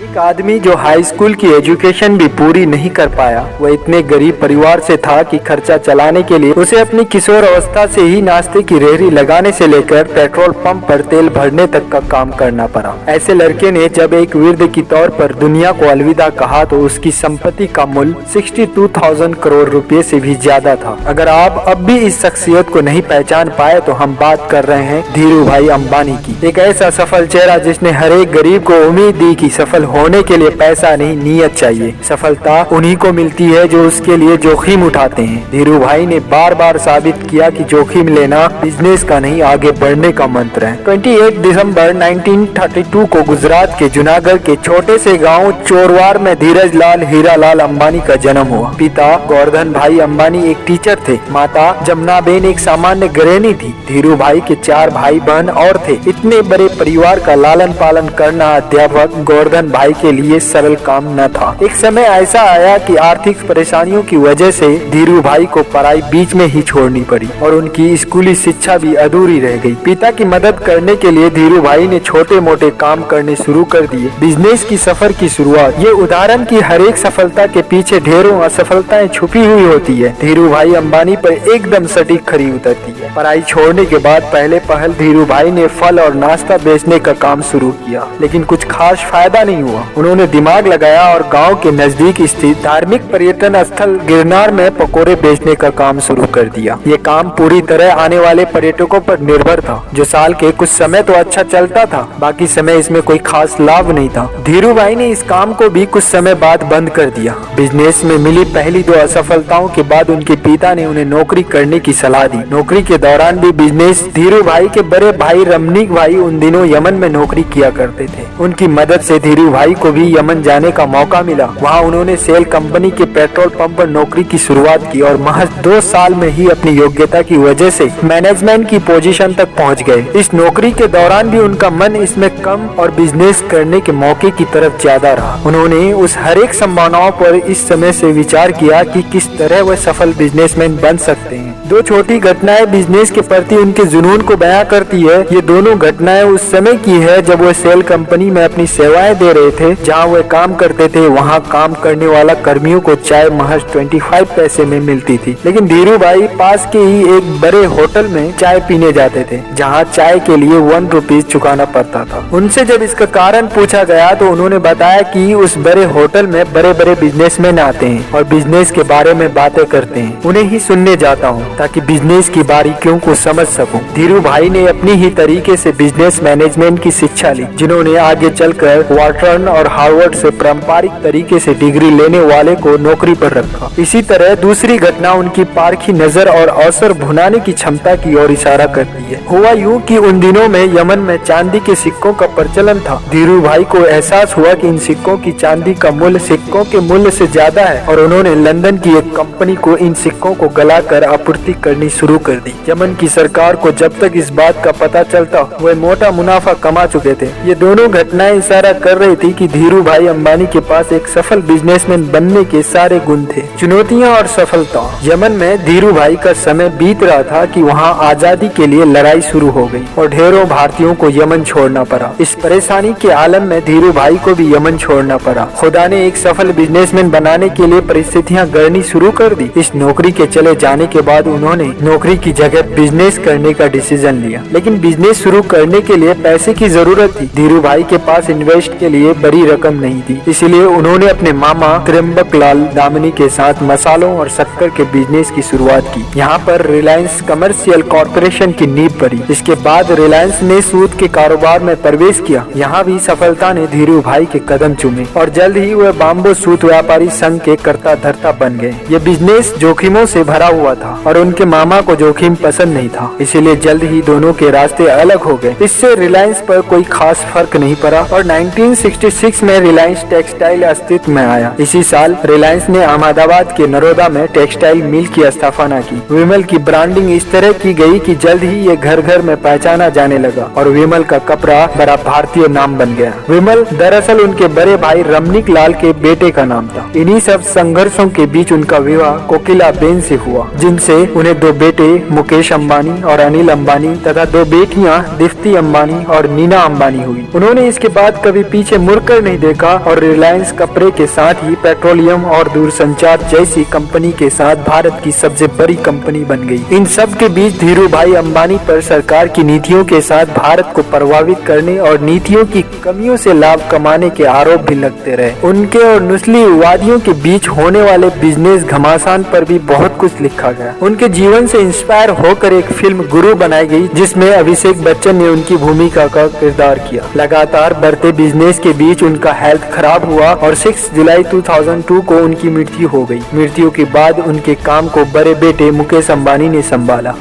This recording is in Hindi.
एक आदमी जो हाई स्कूल की एजुकेशन भी पूरी नहीं कर पाया, वह इतने गरीब परिवार से था कि खर्चा चलाने के लिए उसे अपनी किशोर अवस्था से ही नाश्ते की रेहड़ी लगाने से लेकर पेट्रोल पंप पर तेल भरने तक का काम करना पड़ा। ऐसे लड़के ने जब एक वृद्ध की तौर पर दुनिया को अलविदा कहा तो उसकी संपत्ति का मूल्य 62,000 करोड़ रुपए से भी ज्यादा था। अगर आप अब भी इस शख्सियत को नहीं पहचान पाए तो हम बात कर रहे हैं धीरू भाई अंबानी की। एक ऐसा सफल चेहरा जिसने हर एक गरीब को उम्मीद दी कि सफल होने के लिए पैसा नहीं नीयत चाहिए। सफलता उन्हीं को मिलती है जो उसके लिए जोखिम उठाते हैं। धीरू भाई ने बार बार साबित किया कि जोखिम लेना बिजनेस का नहीं आगे बढ़ने का मंत्र है। 28 दिसंबर 1932 को गुजरात के जूनागढ़ के छोटे से गांव चोरवार में धीरज लाल हीरालाल अंबानी का जन्म हुआ। पिता गोवर्धन भाई अंबानी एक टीचर थे। माता जमुनाबेन एक सामान्य गृहिणी थी। धीरू भाई के 4 भाई बहन और थे। इतने बड़े परिवार का लालन पालन करना अध्यापक गोवर्धन भाई के लिए सरल काम न था। एक समय ऐसा आया कि आर्थिक परेशानियों की वजह से धीरू भाई को पढ़ाई बीच में ही छोड़नी पड़ी और उनकी स्कूली शिक्षा भी अधूरी रह गई। पिता की मदद करने के लिए धीरू भाई ने छोटे मोटे काम करने शुरू कर दिए। बिजनेस की सफर की शुरुआत। ये उदाहरण की हर एक सफलता के पीछे ढेरों असफलताएं छुपी हुई होती है। धीरू भाई अंबानी पर एकदम सटीक खरी उतरती है। पढ़ाई छोड़ने के बाद पहले पहल धीरू भाई ने फल और नाश्ता बेचने का काम शुरू किया, लेकिन कुछ खास फायदा नहीं हुआ। उन्होंने दिमाग लगाया और गांव के नजदीक स्थित धार्मिक पर्यटन स्थल गिरनार में पकोड़े बेचने का काम शुरू कर दिया। ये काम पूरी तरह आने वाले पर्यटकों पर निर्भर था। जो साल के कुछ समय तो अच्छा चलता था, बाकी समय इसमें कोई खास लाभ नहीं था। धीरू भाई ने इस काम को भी कुछ समय बाद बंद कर दिया। बिजनेस में मिली पहली 2 असफलताओं के बाद उनके पिता ने उन्हें नौकरी करने की सलाह दी। नौकरी के दौरान भी बिजनेस। धीरू भाई के बड़े भाई रमनीक भाई उन दिनों यमन में नौकरी किया करते थे। उनकी मदद से धीरू भाई को भी यमन जाने का मौका मिला। वहां उन्होंने सेल कंपनी के पेट्रोल पंप पर नौकरी की शुरुआत की और महज 2 साल में ही अपनी योग्यता की वजह से मैनेजमेंट की पोजीशन तक पहुंच गए। इस नौकरी के दौरान भी उनका मन इसमें कम और बिजनेस करने के मौके की तरफ ज्यादा रहा। उन्होंने उस हर एक संभावनाओं पर इस समय से विचार किया कि किस तरह वह सफल बिजनेसमैन बन सकते हैं। 2 छोटी घटनाएं बिजनेस के प्रति उनके जुनून को बयां करती है। ये दोनों घटनाएं उस समय की है जब वह सेल कंपनी में अपनी सेवाएं दे रहे थे। जहां वह काम करते थे वहां काम करने वाला कर्मियों को चाय महज 25 पैसे में मिलती थी, लेकिन धीरू भाई पास के ही एक बड़े होटल में चाय पीने जाते थे, जहां चाय के लिए 1 रुपीज चुकाना पड़ता था। उनसे जब इसका कारण पूछा गया तो उन्होंने बताया कि उस बड़े होटल में बड़े बड़े बिजनेसमैन आते हैं और बिजनेस के बारे में बातें करते हैं। उन्हें ही सुनने जाता हूँ ताकि बिजनेस की बारीकियों को समझ सकूं। धीरू भाई ने अपनी ही तरीके से बिजनेस मैनेजमेंट की शिक्षा ली, जिन्होंने आगे चलकर वाटरन और हार्वर्ड से पारंपरिक तरीके से डिग्री लेने वाले को नौकरी पर रखा। इसी तरह दूसरी घटना उनकी पारखी नजर और अवसर भुनाने की क्षमता की ओर इशारा करती है। हुआ यूं कि उन दिनों में यमन में चांदी के सिक्कों का प्रचलन था। धीरू भाई को एहसास हुआ कि इन सिक्कों की चांदी का मूल्य सिक्कों के मूल्य से ज्यादा है और उन्होंने लंदन की एक कंपनी को इन सिक्कों को गलाकर आपूर्ति करनी शुरू कर दी। यमन की सरकार को जब तक इस बात का पता चलता वह मोटा मुनाफा कमा चुके थे। ये दोनों घटनाएं इशारा कर रही थी कि धीरू भाई अंबानी के पास एक सफल बिजनेसमैन बनने के सारे गुण थे। चुनौतियां और सफलता। यमन में धीरू भाई का समय बीत रहा था कि वहां आजादी के लिए लड़ाई शुरू हो गई और ढेरों भारतीयों को यमन छोड़ना पड़ा। इस परेशानी के आलम में धीरू भाई को भी यमन छोड़ना पड़ा। खुदा ने एक सफल बिजनेसमैन बनाने के लिए परिस्थितियां गढ़नी शुरू कर दी। इस नौकरी के चले जाने के बाद उन्होंने नौकरी की जगह बिजनेस करने का डिसीजन लिया, लेकिन बिजनेस शुरू करने के लिए पैसे की जरूरत थी। धीरू भाई के पास इन्वेस्ट के लिए बड़ी रकम नहीं थी, इसलिए उन्होंने अपने मामा त्र्यंबक लाल दामनी के साथ मसालों और शक्कर के बिजनेस की शुरुआत की। यहाँ पर रिलायंस कमर्शियल कॉर्पोरेशन की नींव पड़ी। इसके बाद रिलायंस ने सूत के कारोबार में प्रवेश किया। यहाँ भी सफलता ने धीरू भाई के कदम चूमे और जल्द ही वह बाम्बो सूत व्यापारी संघ के कर्ता धर्ता बन गए। ये बिजनेस जोखिमों से भरा हुआ था और उनके मामा को जोखिम पसंद नहीं था, इसीलिए जल्द ही दोनों के रास्ते अलग हो गए। इससे रिलायंस पर कोई खास फर्क नहीं पड़ा और 1966 में रिलायंस टेक्सटाइल अस्तित्व में आया। इसी साल रिलायंस ने अहमदाबाद के नरोदा में टेक्सटाइल मिल की स्थापना की। विमल की ब्रांडिंग इस तरह की गई कि जल्द ही ये घर घर में पहचाना जाने लगा और विमल का कपड़ा बड़ा भारतीय नाम बन गया। विमल दरअसल उनके बड़े भाई रमनीक लाल के बेटे का नाम था। इन्हीं सब संघर्षों के बीच उनका विवाह कोकिला बेन से हुआ, जिनसे उन्हें 2 बेटे मुकेश अंबानी और अनिल अंबानी तथा 2 बेटियां दीप्ति अंबानी और नीना अंबानी हुई। उन्होंने इसके बाद कभी पीछे मुड़कर नहीं देखा और रिलायंस कपड़े के साथ ही पेट्रोलियम और दूरसंचार जैसी कंपनी के साथ भारत की सबसे बड़ी कंपनी बन गई। इन सब के बीच धीरू भाई अंबानी पर सरकार की नीतियों के साथ भारत को प्रभावित करने और नीतियों की कमियों से लाभ कमाने के आरोप भी लगते रहे। उनके और नुस्लीवादियों के बीच होने वाले बिजनेस घमासान पर भी बहुत कुछ लिखा गया। उनके जीवन से इंस्पायर होकर एक फिल्म गुरु बनाई गई, जिसमें अभिषेक बच्चन ने उनकी भूमिका का किरदार किया। लगातार बढ़ते बिजनेस के बीच उनका हेल्थ खराब हुआ और 6 जुलाई 2002 को उनकी मृत्यु हो गई। मृत्यु के बाद उनके काम को बड़े बेटे मुकेश अंबानी ने संभाला।